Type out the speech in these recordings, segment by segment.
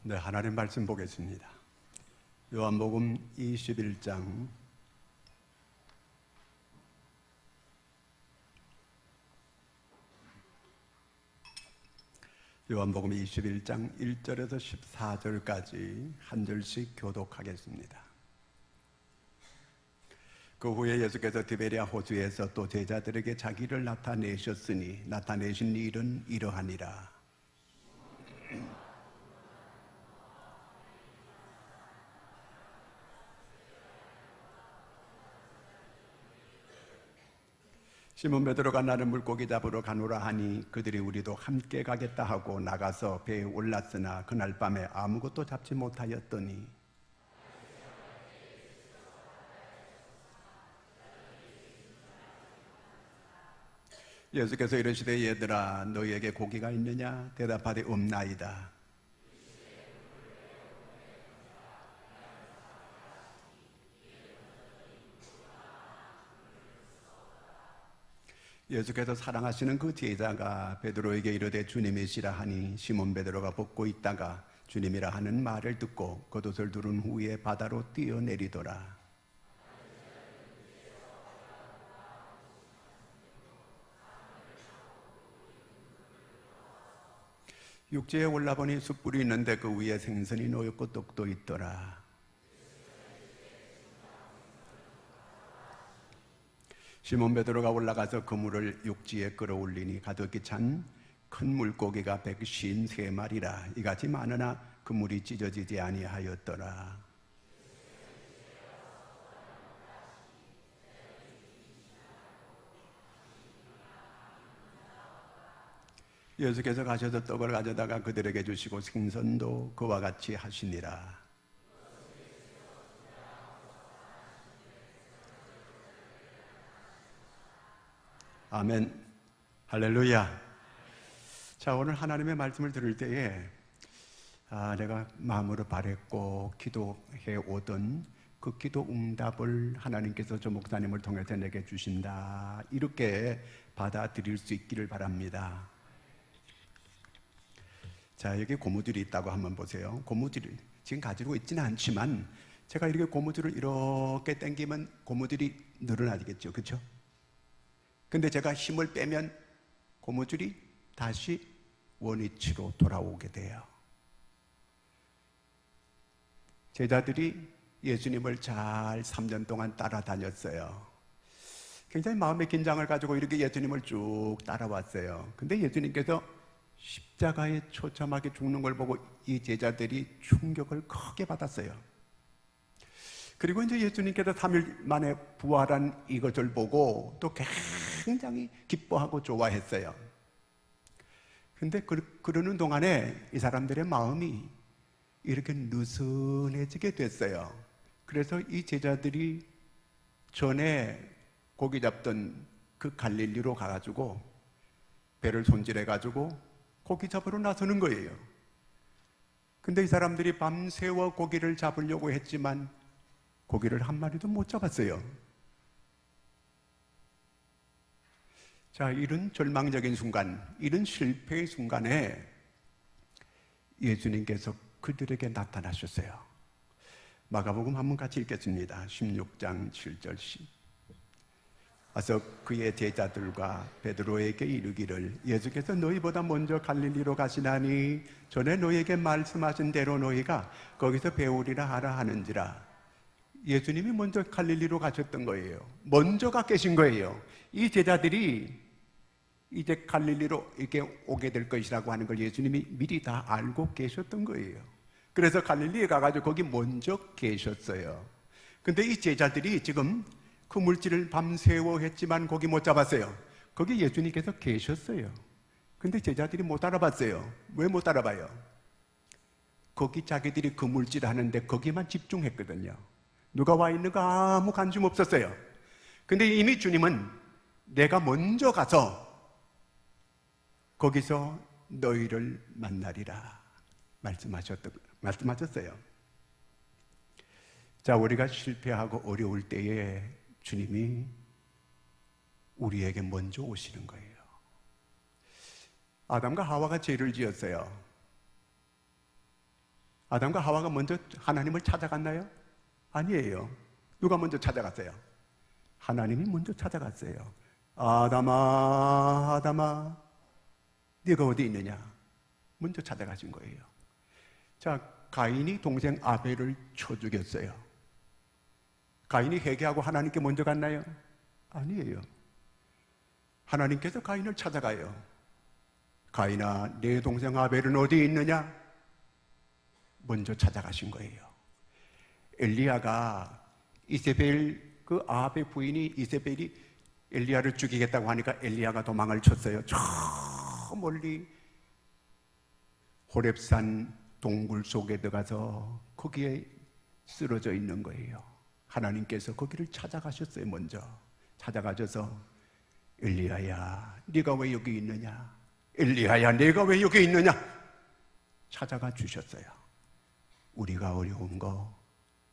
네, 하나님 말씀 보겠습니다. 요한복음 21장 1절에서 14절까지 한 절씩 교독하겠습니다. 그 후에 예수께서 디베랴 호수에서 또 제자들에게 자기를 나타내셨으니 나타내신 일은 이러하니라. 시몬 베드로가 나를 물고기 잡으러 가노라 하니 그들이 우리도 함께 가겠다 하고 나가서 배에 올랐으나 그날 밤에 아무것도 잡지 못하였더니 예수께서 이르시되 얘들아 너희에게 고기가 있느냐? 대답하되 없나이다. 예수께서 사랑하시는 그 제자가 베드로에게 이르되 주님이시라 하니 시몬 베드로가 벗고 있다가 주님이라 하는 말을 듣고 겉옷을 두른 후에 바다로 뛰어내리더라. 육지에 올라보니 숯불이 있는데 그 위에 생선이 놓였고 떡도 있더라. 시몬 베드로가 올라가서 그물을 육지에 끌어올리니 가득히 찬 큰 물고기가 153마리라. 이같이 많으나 그물이 찢어지지 아니하였더라. 예수께서 가셔서 떡을 가져다가 그들에게 주시고 생선도 그와 같이 하시니라. 아멘. 할렐루야. 자, 오늘 하나님의 말씀을 들을 때에 내가 마음으로 바랬고 기도해 오던 그 기도 응답을 하나님께서 저 목사님을 통해서 내게 주신다, 이렇게 받아들일 수 있기를 바랍니다. 자, 여기 고무줄이 있다고 한번 보세요. 고무줄이 지금 가지고 있지는 않지만 제가 이렇게 고무줄을 이렇게 당기면 고무줄이 늘어나겠죠, 그렇죠? 근데 제가 힘을 빼면 고무줄이 다시 원위치로 돌아오게 돼요. 제자들이 예수님을 잘 3년 동안 따라다녔어요. 굉장히 마음의 긴장을 가지고 이렇게 예수님을 쭉 따라왔어요. 근데 예수님께서 십자가에 처참하게 죽는 걸 보고 이 제자들이 충격을 크게 받았어요. 그리고 이제 예수님께서 3일 만에 부활한 이것을 보고 또 굉장히 기뻐하고 좋아했어요. 근데 그러는 동안에 이 사람들의 마음이 이렇게 느슨해지게 됐어요. 그래서 이 제자들이 전에 고기 잡던 그 갈릴리로 가가지고 배를 손질해가지고 고기 잡으러 나서는 거예요. 근데 이 사람들이 밤새워 고기를 잡으려고 했지만 고기를 한 마리도 못 잡았어요. 자, 이런 절망적인 순간, 이런 실패의 순간에 예수님께서 그들에게 나타나셨어요. 마가복음 한번 같이 읽겠습니다. 16장 7절씩. 와서 그의 제자들과 베드로에게 이르기를 예수께서 너희보다 먼저 갈릴리로 가시나니 전에 너희에게 말씀하신 대로 너희가 거기서 배우리라 하라 하는지라. 예수님이 먼저 갈릴리로 가셨던 거예요. 먼저 가 계신 거예요. 이 제자들이 이제 갈릴리로 이렇게 오게 될 것이라고 하는 걸 예수님이 미리 다 알고 계셨던 거예요. 그래서 갈릴리에 가가지고 거기 먼저 계셨어요. 근데 이 제자들이 지금 그 물질을 밤새워 했지만 거기 못 잡았어요. 거기 예수님께서 계셨어요. 근데 제자들이 못 알아봤어요. 왜 못 알아봐요? 거기 자기들이 그 물질 하는데 거기만 집중했거든요. 누가 와 있는가 아무 관심 없었어요. 근데 이미 주님은 내가 먼저 가서 거기서 너희를 만나리라 말씀하셨어요. 자, 우리가 실패하고 어려울 때에 주님이 우리에게 먼저 오시는 거예요. 아담과 하와가 죄를 지었어요. 아담과 하와가 먼저 하나님을 찾아갔나요? 아니에요. 누가 먼저 찾아갔어요? 하나님이 먼저 찾아갔어요. 아담아, 아담아, 네가 어디 있느냐? 먼저 찾아가신 거예요. 자, 가인이 동생 아벨을 쳐 죽였어요. 가인이 회개하고 하나님께 먼저 갔나요? 아니에요. 하나님께서 가인을 찾아가요. 가인아, 내 동생 아벨은 어디 있느냐? 먼저 찾아가신 거예요. 엘리야가 이세벨, 그 아합의 부인이 이세벨이 엘리야를 죽이겠다고 하니까 엘리야가 도망을 쳤어요. 저 멀리 호렙산 동굴 속에 들어가서 거기에 쓰러져 있는 거예요. 하나님께서 거기를 찾아가셨어요. 먼저 찾아가셔서 엘리야야, 네가 왜 여기 있느냐? 엘리야야, 내가 왜 여기 있느냐? 찾아가 주셨어요. 우리가 어려운 거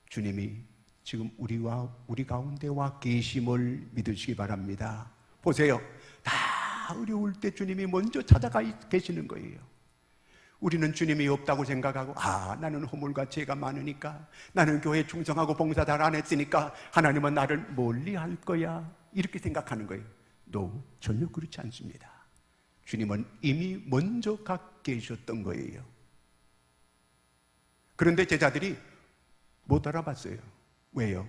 주님이 지금 우리 가운데 와 계심을 믿으시기 바랍니다. 보세요. 다 어려울 때 주님이 먼저 찾아가 계시는 거예요. 우리는 주님이 없다고 생각하고, 나는 허물과 죄가 많으니까, 나는 교회 충성하고 봉사 잘 안 했으니까 하나님은 나를 멀리 할 거야, 이렇게 생각하는 거예요. 전혀 그렇지 않습니다. 주님은 이미 먼저 가 계셨던 거예요. 그런데 제자들이 못 알아봤어요. 왜요?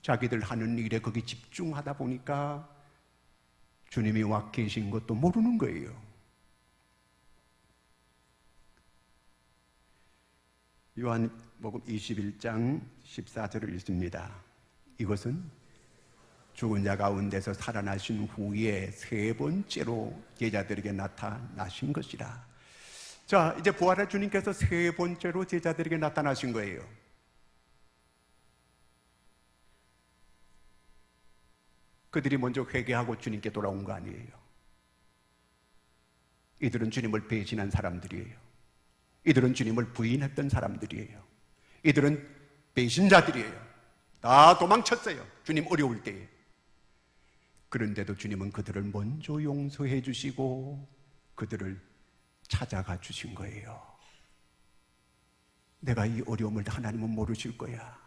자기들 하는 일에 거기 집중하다 보니까 주님이 와 계신 것도 모르는 거예요. 요한복음 21장 14절을 읽습니다. 이것은 죽은 자 가운데서 살아나신 후에 세 번째로 제자들에게 나타나신 것이라. 자, 이제 부활의 주님께서 세 번째로 제자들에게 나타나신 거예요. 그들이 먼저 회개하고 주님께 돌아온 거 아니에요. 이들은 주님을 배신한 사람들이에요. 이들은 주님을 부인했던 사람들이에요. 이들은 배신자들이에요. 다 도망쳤어요. 주님 어려울 때에. 그런데도 주님은 그들을 먼저 용서해 주시고 그들을 찾아가 주신 거예요. 내가 이 어려움을 하나님은 모르실 거야.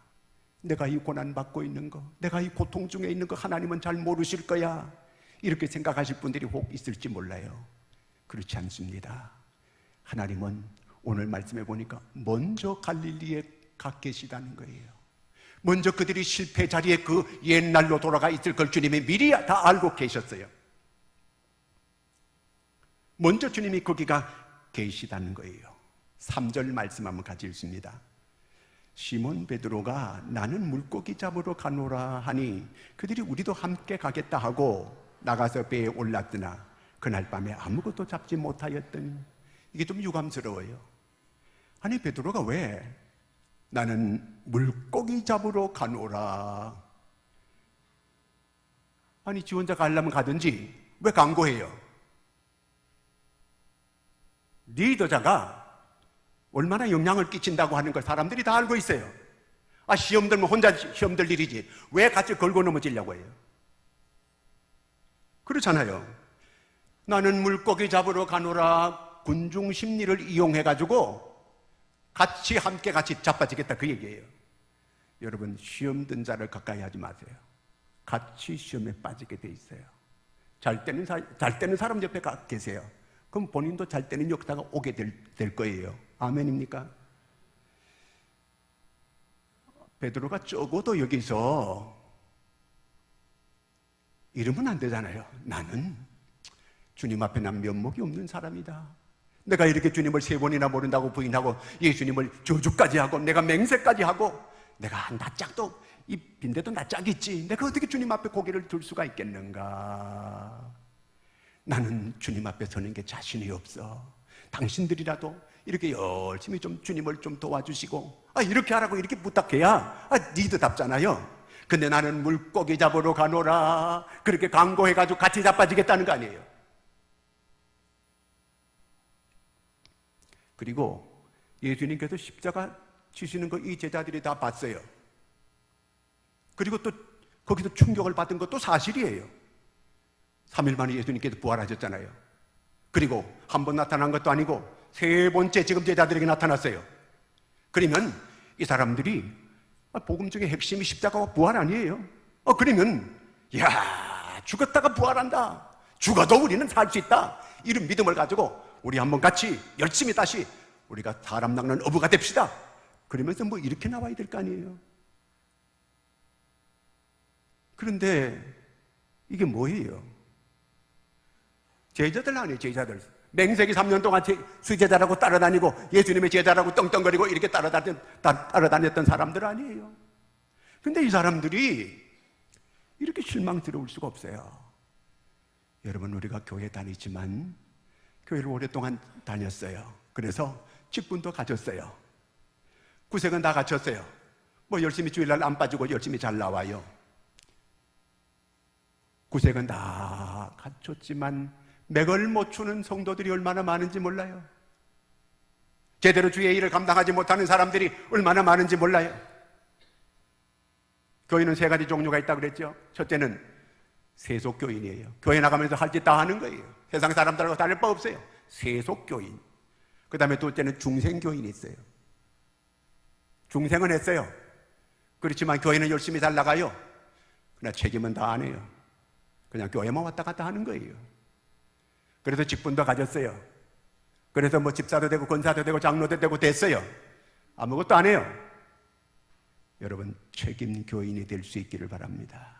내가 이 고난받고 있는 거, 내가 이 고통 중에 있는 거 하나님은 잘 모르실 거야, 이렇게 생각하실 분들이 혹 있을지 몰라요. 그렇지 않습니다. 하나님은 오늘 말씀해 보니까 먼저 갈릴리에 가 계시다는 거예요. 먼저 그들이 실패 자리에 그 옛날로 돌아가 있을 걸 주님이 미리 다 알고 계셨어요. 먼저 주님이 거기가 계시다는 거예요. 3절 말씀 한번 같이 읽습니다. 시몬 베드로가 나는 물고기 잡으러 가노라 하니 그들이 우리도 함께 가겠다 하고 나가서 배에 올랐으나 그날 밤에 아무것도 잡지 못하였더니, 이게 좀 유감스러워요. 아니, 베드로가 왜 나는 물고기 잡으러 가노라, 아니 지 혼자 가려면 가든지 왜 강구해요? 리더자가 얼마나 영향을 끼친다고 하는 걸 사람들이 다 알고 있어요. 시험 들면 혼자 시험 들 일이지 왜 같이 걸고 넘어지려고 해요? 그렇잖아요. 나는 물고기 잡으러 가노라 군중 심리를 이용해가지고 같이 함께 자빠지겠다, 그 얘기예요. 여러분, 시험 든 자를 가까이 하지 마세요. 같이 시험에 빠지게 돼 있어요. 잘 때는 사람 옆에 계세요. 그럼 본인도 잘 때는 역사가 오게 될 거예요. 아멘입니까? 베드로가 적어도 여기서 이러면 안 되잖아요. 나는 주님 앞에 난 면목이 없는 사람이다. 내가 이렇게 주님을 3번이나 모른다고 부인하고 예수님을 저주까지 하고 내가 맹세까지 하고 내가 낯짝도 이 빈대도 낯짝있지, 내가 어떻게 주님 앞에 고개를 들 수가 있겠는가? 나는 주님 앞에 서는 게 자신이 없어. 당신들이라도 이렇게 열심히 좀 주님을 좀 도와주시고 이렇게 하라고 이렇게 부탁해야 리더답잖아요. 근데 나는 물고기 잡으러 가노라 그렇게 강구해가지고 같이 자빠지겠다는 거 아니에요. 그리고 예수님께서 십자가 지시는 거 이 제자들이 다 봤어요. 그리고 또 거기서 충격을 받은 것도 사실이에요. 3일 만에 예수님께서 부활하셨잖아요. 그리고 한 번 나타난 것도 아니고 3번째 지금 제자들에게 나타났어요. 그러면 이 사람들이 복음 중에 핵심이 십자가와 부활 아니에요? 그러면 야, 죽었다가 부활한다, 죽어도 우리는 살 수 있다, 이런 믿음을 가지고 우리 한번 같이 열심히 다시 우리가 사람 낚는 어부가 됩시다, 그러면서 뭐 이렇게 나와야 될 거 아니에요? 그런데 이게 뭐예요? 제자들 아니에요, 제자들. 맹세기 3년 동안 수제자라고 따라다니고 예수님의 제자라고 떵떵거리고 이렇게 따라다녔던 사람들 아니에요. 근데 이 사람들이 이렇게 실망스러울 수가 없어요. 여러분, 우리가 교회 다니지만 교회를 오랫동안 다녔어요. 그래서 직분도 가졌어요. 구색은 다 갖췄어요. 뭐 열심히 주일날 안 빠지고 열심히 잘 나와요. 구색은 다 갖췄지만 맥을 못 추는 성도들이 얼마나 많은지 몰라요. 제대로 주의 일을 감당하지 못하는 사람들이 얼마나 많은지 몰라요. 교인은 세 가지 종류가 있다고 그랬죠. 첫째는 세속교인이에요. 교회 나가면서 할 짓 다 하는 거예요. 세상 사람들하고 다를 바 없어요. 세속교인. 그 다음에 둘째는 중생교인이 있어요. 중생은 했어요. 그렇지만 교회는 열심히 잘 나가요. 그러나 책임은 다 안 해요. 그냥 교회만 왔다 갔다 하는 거예요. 그래서 직분도 가졌어요. 그래서 뭐 집사도 되고 권사도 되고 장로도 되고 됐어요. 아무것도 안 해요. 여러분, 책임 교인이 될 수 있기를 바랍니다.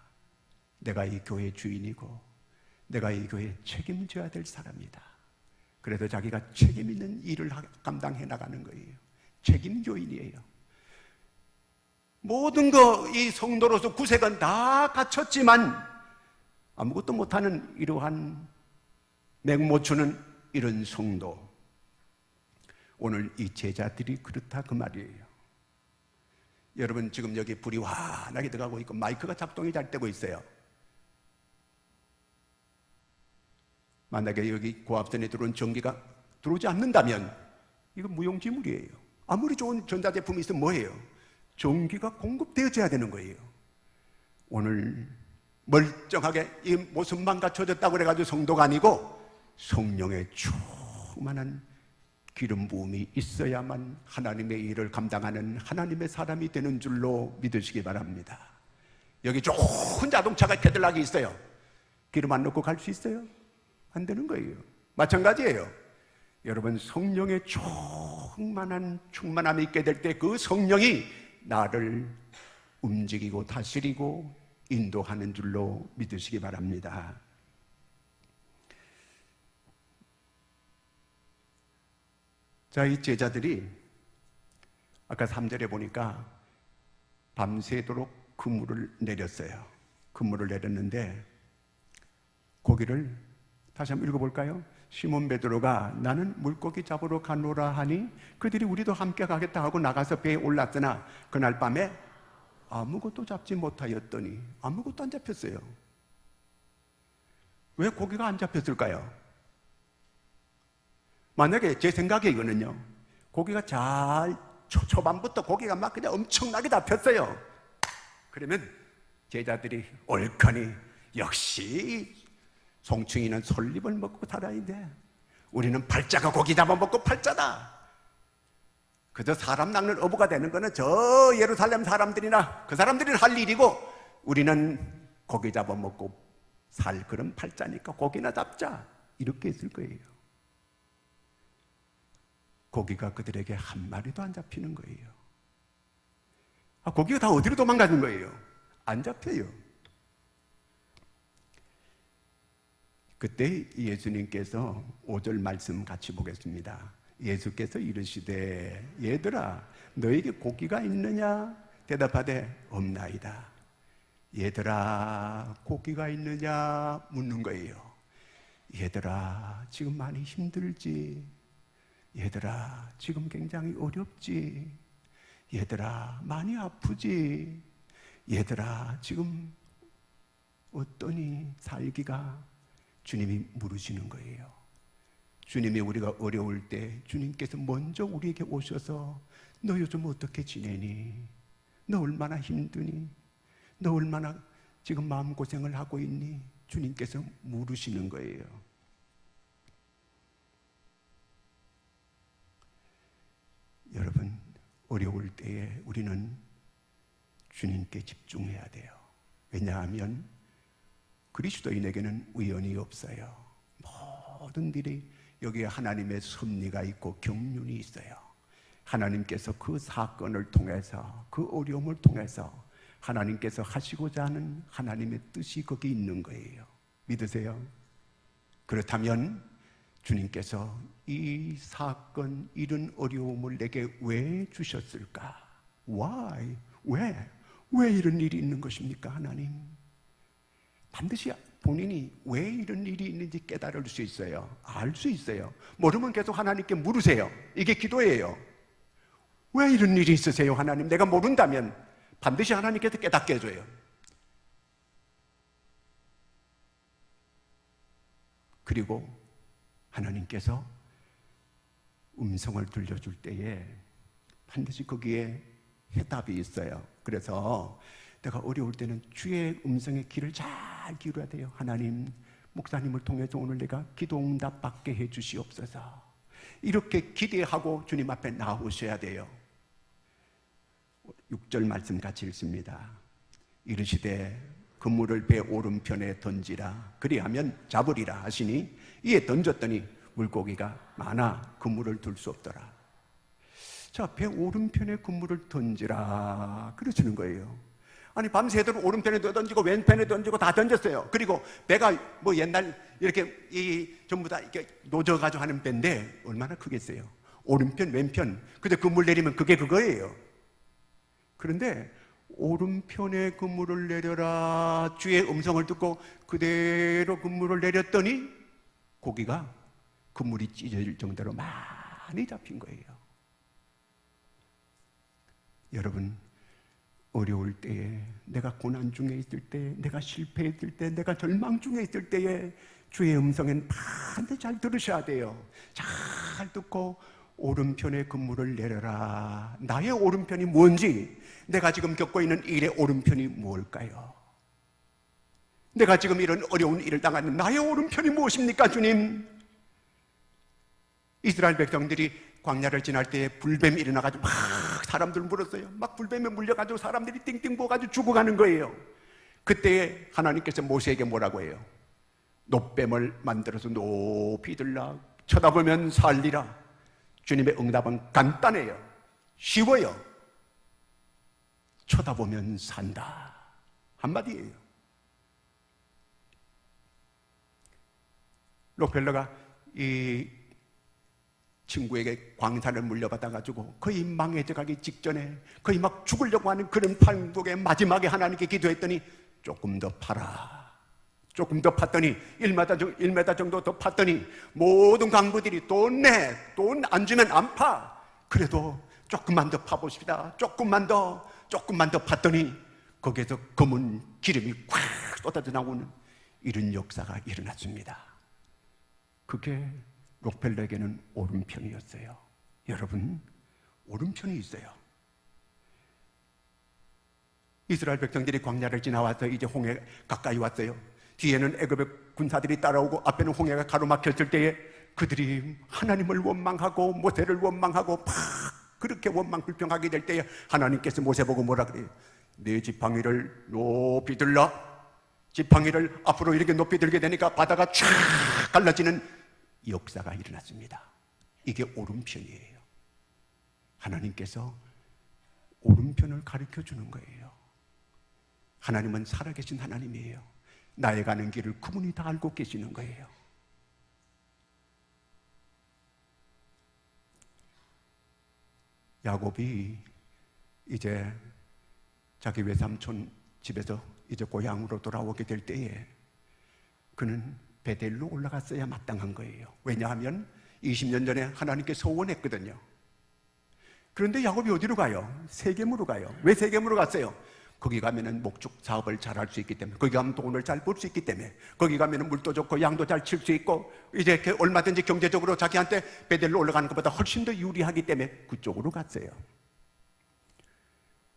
내가 이 교회 주인이고 내가 이 교회에 책임져야 될 사람이다. 그래서 자기가 책임 있는 일을 감당해 나가는 거예요. 책임 교인이에요. 모든 이 성도로서 구색은 다 갖췄지만 아무것도 못하는 이러한 맥 못 추는 이런 성도, 오늘 이 제자들이 그렇다 그 말이에요. 여러분, 지금 여기 불이 환하게 들어가고 있고 마이크가 작동이 잘 되고 있어요. 만약에 여기 고압선에 들어온 전기가 들어오지 않는다면 이거 무용지물이에요. 아무리 좋은 전자제품이 있으면 뭐예요? 전기가 공급되어져야 되는 거예요. 오늘 멀쩡하게 이 모습만 갖춰졌다고 그래가지고 성도가 아니고 성령의 충만한 기름 부음이 있어야만 하나님의 일을 감당하는 하나님의 사람이 되는 줄로 믿으시기 바랍니다. 여기 좋은 자동차가 캐딜락이 있어요. 기름 안 넣고 갈 수 있어요? 안 되는 거예요. 마찬가지예요. 여러분, 성령의 충만함이 있게 될 때 그 성령이 나를 움직이고 다스리고 인도하는 줄로 믿으시기 바랍니다. 자, 이 제자들이 아까 3절에 보니까 밤새도록 그물을 내렸어요. 그물을 내렸는데 고기를 다시 한번 읽어볼까요? 시몬 베드로가 나는 물고기 잡으러 가노라 하니 그들이 우리도 함께 가겠다 하고 나가서 배에 올랐으나 그날 밤에 아무것도 잡지 못하였더니 아무것도 안 잡혔어요. 왜 고기가 안 잡혔을까요? 만약에 제 생각에 이거는요, 고기가 초반부터 고기가 막 그냥 엄청나게 잡혔어요. 그러면 제자들이 옳거니 역시 송충이는 솔잎을 먹고 살아야 돼. 우리는 팔자가 고기 잡아먹고 팔자다. 그저 사람 낚는 어부가 되는 거는 저 예루살렘 사람들이나 그 사람들이 할 일이고 우리는 고기 잡아먹고 살 그런 팔자니까 고기나 잡자, 이렇게 했을 거예요. 고기가 그들에게 한 마리도 안 잡히는 거예요. 고기가 다 어디로 도망가는 거예요? 안 잡혀요. 그때 예수님께서 5절 말씀 같이 보겠습니다. 예수께서 이르시되 얘들아 너에게 고기가 있느냐? 대답하되 없나이다. 얘들아 고기가 있느냐 묻는 거예요. 얘들아 지금 많이 힘들지? 얘들아 지금 굉장히 어렵지? 얘들아 많이 아프지? 얘들아 지금 어떠니 살기가? 주님이 물으시는 거예요. 주님이 우리가 어려울 때 주님께서 먼저 우리에게 오셔서 너 요즘 어떻게 지내니? 너 얼마나 힘드니? 너 얼마나 지금 마음고생을 하고 있니? 주님께서 물으시는 거예요. 여러분, 어려울 때에 우리는 주님께 집중해야 돼요. 왜냐하면 그리스도인에게는 우연이 없어요. 모든 일이 여기에 하나님의 섭리가 있고 경륜이 있어요. 하나님께서 그 사건을 통해서, 그 어려움을 통해서 하나님께서 하시고자 하는 하나님의 뜻이 거기 있는 거예요. 믿으세요? 그렇다면 주님께서 이 사건, 이런 어려움을 내게 왜 주셨을까? Why? 왜 이런 일이 있는 것입니까, 하나님? 반드시 본인이 왜 이런 일이 있는지 깨달을 수 있어요. 알 수 있어요. 모르면 계속 하나님께 물으세요. 이게 기도예요. 왜 이런 일이 있으세요, 하나님? 내가 모른다면 반드시 하나님께서 깨닫게 해줘요. 그리고 하나님께서 음성을 들려줄 때에 반드시 거기에 해답이 있어요. 그래서 내가 어려울 때는 주의 음성의 귀를 잘 기울여야 돼요. 하나님, 목사님을 통해서 오늘 내가 기도 응답 받게 해 주시옵소서. 이렇게 기대하고 주님 앞에 나오셔야 돼요. 6절 말씀 같이 읽습니다. 이르시되 그물을 배 오른편에 던지라. 그리하면 잡으리라 하시니 이에 던졌더니 물고기가 많아 그물을 들 수 없더라. 자, 배 오른편에 그물을 던지라 그러시는 거예요. 아니, 밤새도록 오른편에도 던지고 왼편에 던지고 다 던졌어요. 그리고 배가 뭐 옛날 이렇게 전부 다 이렇게 노져가지고 하는 배인데 얼마나 크겠어요. 오른편 왼편. 근데 그물 내리면 그게 그거예요. 그런데 오른편에 그물을 내려라 주의 음성을 듣고 그대로 그물을 내렸더니 고기가 그물이 찢어질 정도로 많이 잡힌 거예요. 여러분, 어려울 때에, 내가 고난 중에 있을 때, 내가 실패했을 때, 내가 절망 중에 있을 때에 주의 음성은 반드시 잘 들으셔야 돼요. 잘 듣고 오른편에 그물을 내려라. 나의 오른편이 뭔지, 내가 지금 겪고 있는 일의 오른편이 뭘까요? 내가 지금 이런 어려운 일을 당하는 나의 오른편이 무엇입니까, 주님? 이스라엘 백성들이 광야를 지날 때에 불뱀이 일어나가지고 막 사람들 물었어요. 막 불뱀에 물려가지고 사람들이 띵띵 부어가지고 죽어가는 거예요. 그때 하나님께서 모세에게 뭐라고 해요? 놋뱀을 만들어서 높이 들라. 쳐다보면 살리라. 주님의 응답은 간단해요. 쉬워요. 쳐다보면 산다. 한마디예요. 록펠러가 이 친구에게 광산을 물려받아가지고 거의 망해져가기 직전에 거의 막 죽으려고 하는 그런 판국에 마지막에 하나님께 기도했더니 조금 더 파라. 조금 더 팠더니 1m 정도 더 팠더니 모든 강부들이 돈 안 주면 안 파. 그래도 조금만 더 파봅시다. 조금만 더 팠더니 거기에서 검은 기름이 콱 쏟아져 나오는 이런 역사가 일어났습니다. 그게 록펠러에게는 오른편이었어요. 여러분, 오른편이 있어요. 이스라엘 백성들이 광야를 지나와서 이제 홍해 가까이 왔어요. 뒤에는 애굽의 군사들이 따라오고 앞에는 홍해가 가로막혔을 때에 그들이 하나님을 원망하고 모세를 원망하고 막 그렇게 원망 불평하게 될 때에 하나님께서 모세 보고 뭐라 그래요? 네 지팡이를 높이 들라. 지팡이를 앞으로 이렇게 높이 들게 되니까 바다가 쫙 갈라지는 역사가 일어났습니다. 이게 오른편이에요. 하나님께서 오른편을 가르쳐 주는 거예요. 하나님은 살아계신 하나님이에요. 나의 가는 길을 그분이 다 알고 계시는 거예요. 야곱이 이제 자기 외삼촌 집에서 이제 고향으로 돌아오게 될 때에 그는 베델로 올라갔어야 마땅한 거예요. 왜냐하면 20년 전에 하나님께 소원했거든요. 그런데 야곱이 어디로 가요? 세겜으로 가요. 왜 세겜으로 갔어요? 거기 가면은 목축 사업을 잘 할 수 있기 때문에, 거기 가면 돈을 잘 벌 수 있기 때문에, 거기 가면은 물도 좋고 양도 잘 칠 수 있고, 이제 이렇게 얼마든지 경제적으로 자기한테 베델로 올라가는 것보다 훨씬 더 유리하기 때문에 그쪽으로 갔어요.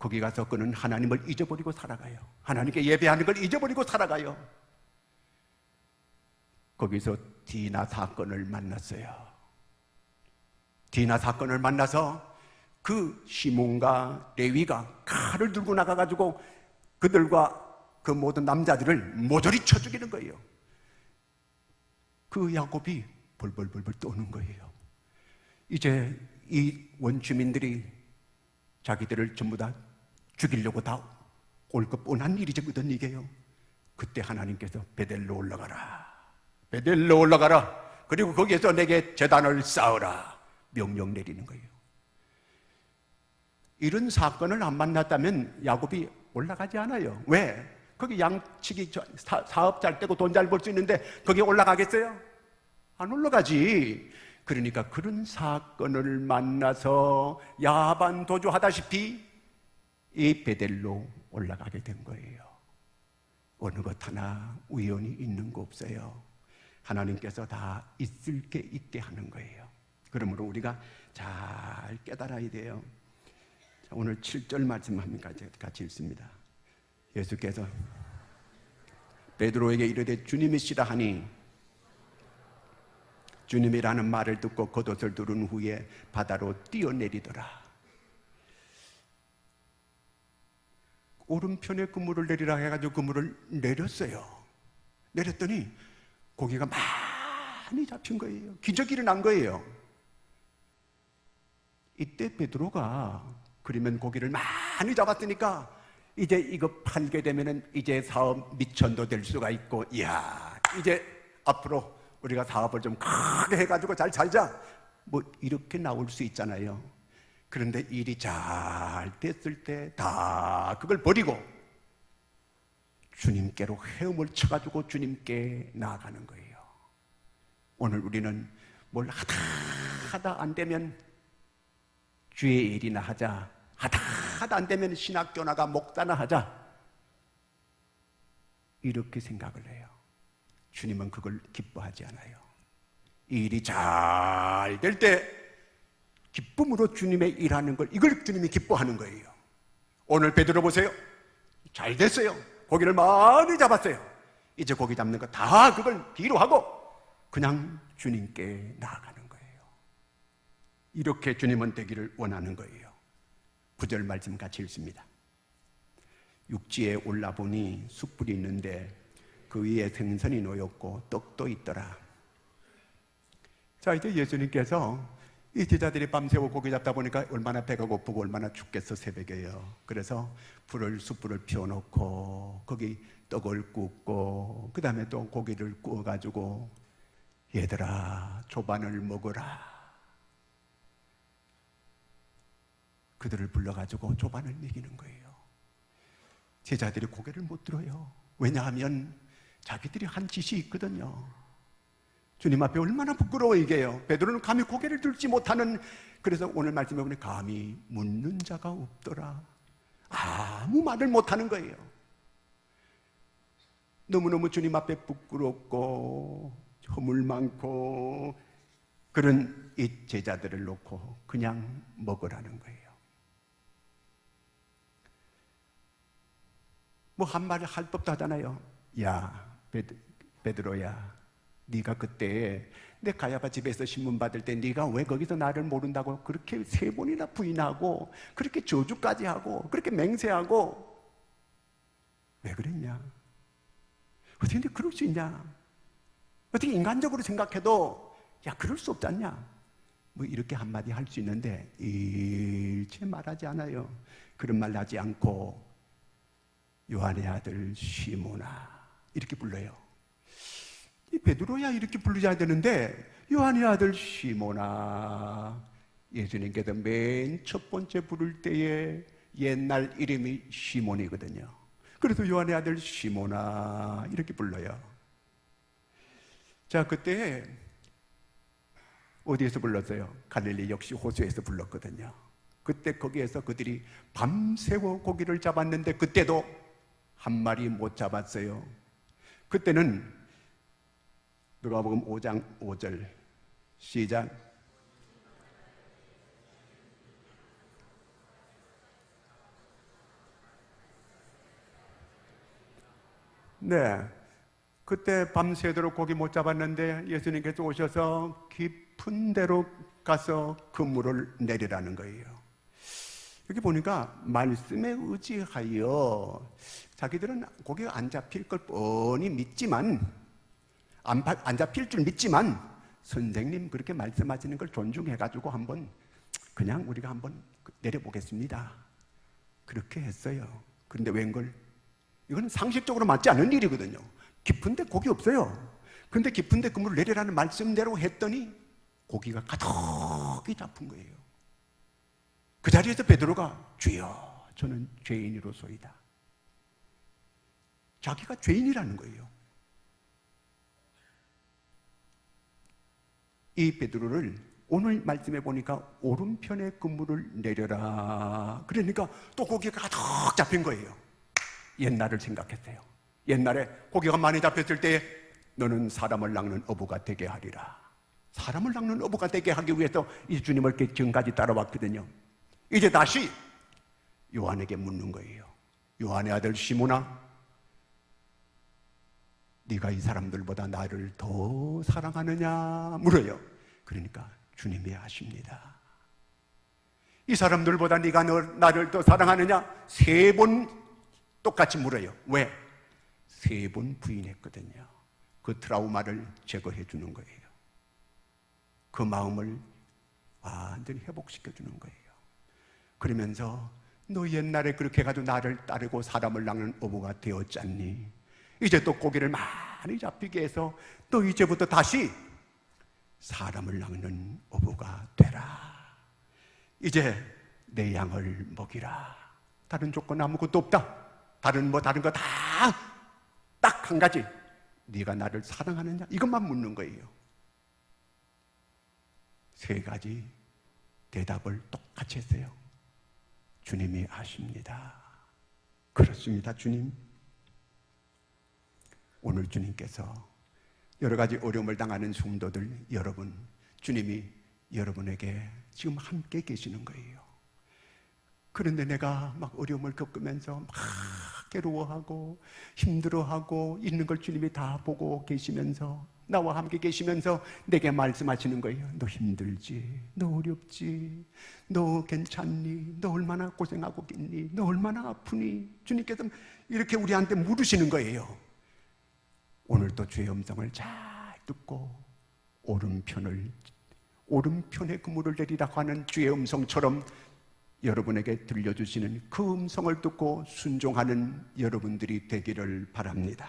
거기 가서 그는 하나님을 잊어버리고 살아가요. 하나님께 예배하는 걸 잊어버리고 살아가요. 거기서 디나 사건을 만났어요. 디나 사건을 만나서 그 시몬과 레위가 칼을 들고 나가가지고 그들과 그 모든 남자들을 모조리 쳐 죽이는 거예요. 그 야곱이 벌벌벌벌 떠는 거예요. 이제 이 원주민들이 자기들을 전부 다 죽이려고 다 올 것 뻔한 일이거든 이게요. 그때 하나님께서 베델로 올라가라, 베델로 올라가라, 그리고 거기에서 내게 제단을 쌓으라 명령 내리는 거예요. 이런 사건을 안 만났다면 야곱이 올라가지 않아요. 왜? 거기 양치기 사업 잘 되고 돈 잘 벌 수 있는데 거기 올라가겠어요? 안 올라가지. 그러니까 그런 사건을 만나서 야반 도주하다시피 이 베델로 올라가게 된 거예요. 어느 것 하나 우연이 있는 거 없어요. 하나님께서 다 있을 게 있게 하는 거예요. 그러므로 우리가 잘 깨달아야 돼요. 오늘 7절 말씀 같이 읽습니다. 예수께서 베드로에게 이르되 주님이시라 하니 주님이라는 말을 듣고 겉옷을 두른 후에 바다로 뛰어내리더라. 오른편에 그물을 내리라 해가지고 그물을 내렸어요. 내렸더니 고기가 많이 잡힌 거예요. 기적이 일어난 거예요. 이때 베드로가 그러면 고기를 많이 잡았으니까 이제 이거 팔게 되면은 이제 사업 미천도 될 수가 있고, 이야, 이제 앞으로 우리가 사업을 좀 크게 해가지고 잘 살자, 뭐 이렇게 나올 수 있잖아요. 그런데 일이 잘 됐을 때 다 그걸 버리고 주님께로 헤엄을 쳐가지고 주님께 나아가는 거예요. 오늘 우리는 뭘 하다 안 되면 주의 일이나 하자, 하다 안 되면 신학교나가 목사나 하자, 이렇게 생각을 해요. 주님은 그걸 기뻐하지 않아요. 이 일이 잘 될 때 기쁨으로 주님의 일하는 걸, 이걸 주님이 기뻐하는 거예요. 오늘 베드로 보세요. 잘 됐어요. 고기를 많이 잡았어요. 이제 고기 잡는 거 다 그걸 뒤로 하고 그냥 주님께 나아가는 거예요. 이렇게 주님은 되기를 원하는 거예요. 9절 말씀 같이 읽습니다. 육지에 올라보니 숯불이 있는데 그 위에 생선이 놓였고 떡도 있더라. 자, 이제 예수님께서 이 제자들이 밤새워 고기 잡다 보니까 얼마나 배가 고프고 얼마나 춥겠어, 새벽에요. 그래서 숯불을 피워놓고 거기 떡을 굽고 그 다음에 또 고기를 구워가지고 얘들아 조반을 먹어라. 그들을 불러가지고 조반을 먹이는 거예요. 제자들이 고개를 못 들어요. 왜냐하면 자기들이 한 짓이 있거든요. 주님 앞에 얼마나 부끄러워 이게요. 베드로는 감히 고개를 들지 못하는, 그래서 오늘 말씀에 보니 감히 묻는 자가 없더라. 아무 말을 못하는 거예요. 너무너무 주님 앞에 부끄럽고 허물 많고 그런 이 제자들을 놓고 그냥 먹으라는 거예요. 뭐 한마디 할 법도 하잖아요. 야 베드로야, 네가 그때 내 가야바 집에서 신문 받을 때 네가 왜 거기서 나를 모른다고 그렇게 3번이나 부인하고 그렇게 저주까지 하고 그렇게 맹세하고 왜 그랬냐? 어떻게 근데 그럴 수 있냐? 어떻게 인간적으로 생각해도 야 그럴 수 없지 않냐? 뭐 이렇게 한마디 할 수 있는데 일체 말하지 않아요. 그런 말 하지 않고 요한의 아들 시몬아 이렇게 불러요. 이 베드로야 이렇게 부르셔야 되는데 요한의 아들 시몬아. 예수님께서 맨 첫 번째 부를 때에 옛날 이름이 시몬이거든요. 그래서 요한의 아들 시몬아 이렇게 불러요. 자, 그때 어디에서 불렀어요? 갈릴리 역시 호수에서 불렀거든요. 그때 거기에서 그들이 밤새워 고기를 잡았는데 그때도 한 마리 못 잡았어요. 그때는 누가복음 5장 5절 시작. 네, 그때 밤새도록 고기 못 잡았는데 예수님께서 오셔서 깊은 데로 가서 그물을 내리라는 거예요. 여기 보니까 말씀에 의지하여 자기들은 고기가 안 잡힐 걸 뻔히 믿지만, 안 잡힐 줄 믿지만 선생님 그렇게 말씀하시는 걸 존중해가지고 그냥 우리가 한번 내려보겠습니다. 그렇게 했어요. 그런데 웬걸, 이건 상식적으로 맞지 않은 일이거든요. 깊은데 고기 없어요. 그런데 깊은데 그물을 내리라는 말씀대로 했더니 고기가 가득히 잡힌 거예요. 그 자리에서 베드로가 주여 저는 죄인이로소이다. 자기가 죄인이라는 거예요. 이 베드로를 오늘 말씀해 보니까 오른편에 그물을 내려라. 그러니까 또 고기가 가득 잡힌 거예요. 옛날을 생각했어요. 옛날에 고기가 많이 잡혔을 때 너는 사람을 낚는 어부가 되게 하리라. 사람을 낚는 어부가 되게 하기 위해서 이 주님을 이렇게 지금까지 따라왔거든요. 이제 다시 요한에게 묻는 거예요. 요한의 아들 시몬아, 네가 이 사람들보다 나를 더 사랑하느냐 물어요. 그러니까 주님이 아십니다. 이 사람들보다 네가 나를 더 사랑하느냐 3번 똑같이 물어요. 왜? 3번 부인했거든요. 그 트라우마를 제거해 주는 거예요. 그 마음을 완전히 회복시켜 주는 거예요. 그러면서 너 옛날에 그렇게 해가지고 나를 따르고 사람을 낚는 어부가 되었잖니. 이제 또 고기를 많이 잡히게 해서 너 이제부터 다시 사람을 낚는 어부가 되라. 이제 내 양을 먹이라. 다른 조건 아무것도 없다. 다른 거 다 딱 한 가지. 네가 나를 사랑하느냐? 이것만 묻는 거예요. 3가지 대답을 똑같이 했어요. 주님이 아십니다. 그렇습니다, 주님. 오늘 주님께서 여러 가지 어려움을 당하는 성도들 여러분, 주님이 여러분에게 지금 함께 계시는 거예요. 그런데 내가 막 어려움을 겪으면서 막 괴로워하고 힘들어하고 있는 걸 주님이 다 보고 계시면서 나와 함께 계시면서 내게 말씀하시는 거예요. 너 힘들지? 너 어렵지? 너 괜찮니? 너 얼마나 고생하고 있니? 너 얼마나 아프니? 주님께서 이렇게 우리한테 물으시는 거예요. 오늘도 주의 음성을 잘 듣고 오른편에 그물을 내리라고 하는 주의 음성처럼 여러분에게 들려주시는 그 음성을 듣고 순종하는 여러분들이 되기를 바랍니다.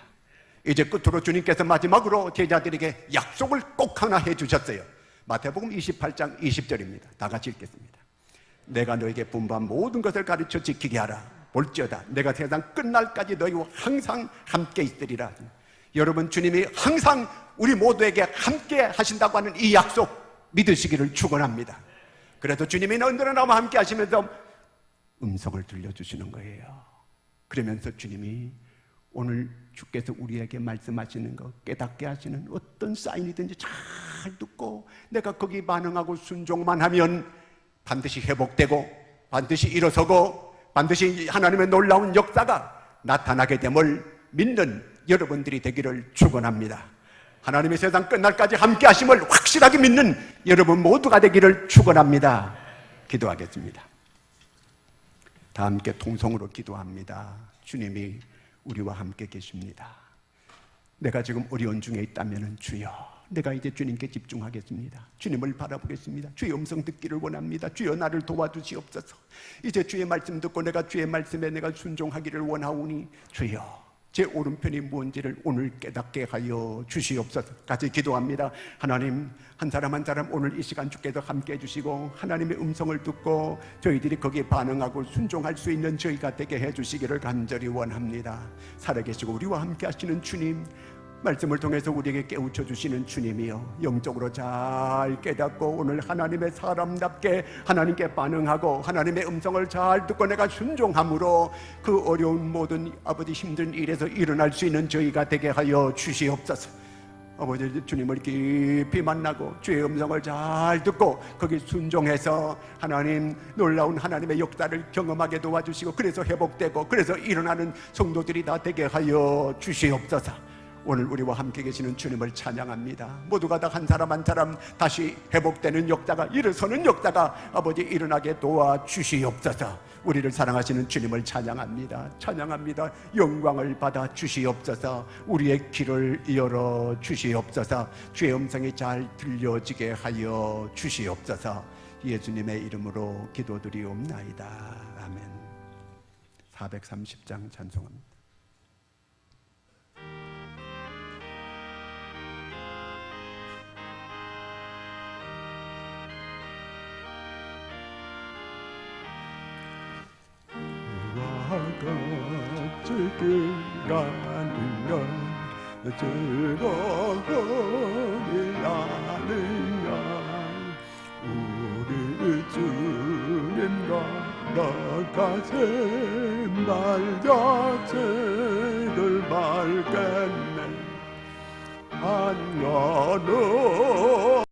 이제 끝으로 주님께서 마지막으로 제자들에게 약속을 꼭 하나 해주셨어요. 마태복음 28장 20절입니다. 다 같이 읽겠습니다. 내가 너에게 분부한 모든 것을 가르쳐 지키게 하라. 볼지어다 내가 세상 끝날까지 너희와 항상 함께 있으리라. 여러분, 주님이 항상 우리 모두에게 함께 하신다고 하는 이 약속 믿으시기를 축원합니다. 그래도 주님이 언제나 나와 함께 하시면서 음성을 들려주시는 거예요. 그러면서 주님이 오늘 주께서 우리에게 말씀하시는 것, 깨닫게 하시는 어떤 사인이든지 잘 듣고 내가 거기 반응하고 순종만 하면 반드시 회복되고 반드시 일어서고 반드시 하나님의 놀라운 역사가 나타나게 됨을 믿는 여러분들이 되기를 축원합니다. 하나님의 세상 끝날까지 함께 하심을 확실하게 믿는 여러분 모두가 되기를 축원합니다. 기도하겠습니다. 다 함께 통성으로 기도합니다. 주님이 우리와 함께 계십니다. 내가 지금 어려운 중에 있다면 주여, 내가 이제 주님께 집중하겠습니다. 주님을 바라보겠습니다. 주의 음성 듣기를 원합니다. 주여 나를 도와주시옵소서. 이제 주의 말씀 듣고 내가 주의 말씀에 내가 순종하기를 원하오니 주여 제 오른편이 무엇인지를 오늘 깨닫게 하여 주시옵소서. 같이 기도합니다. 하나님, 한 사람 한 사람 오늘 이 시간 주께서 함께 해주시고 하나님의 음성을 듣고 저희들이 거기에 반응하고 순종할 수 있는 저희가 되게 해주시기를 간절히 원합니다. 살아계시고 우리와 함께 하시는 주님, 말씀을 통해서 우리에게 깨우쳐 주시는 주님이여, 영적으로 잘 깨닫고 오늘 하나님의 사람답게 하나님께 반응하고 하나님의 음성을 잘 듣고 내가 순종함으로 그 어려운 모든 아버지 힘든 일에서 일어날 수 있는 저희가 되게 하여 주시옵소서. 아버지, 주님을 깊이 만나고 주의 음성을 잘 듣고 거기 순종해서 하나님 놀라운 하나님의 역사를 경험하게 도와주시고 그래서 회복되고 그래서 일어나는 성도들이 다 되게 하여 주시옵소서. 오늘 우리와 함께 계시는 주님을 찬양합니다. 모두가 다 한 사람 한 사람 다시 회복되는 역사가, 일어서는 역사가 아버지 일어나게 도와주시옵소서. 우리를 사랑하시는 주님을 찬양합니다. 찬양합니다. 영광을 받아 주시옵소서. 우리의 귀를 열어 주시옵소서. 주의 음성이 잘 들려지게 하여 주시옵소서. 예수님의 이름으로 기도드리옵나이다. 아멘. 430장 찬송합니다. 같이 길가는 건 즐거움이 아니냐. 우리 주님과 나가신 날 자체를 말겠네. 한여름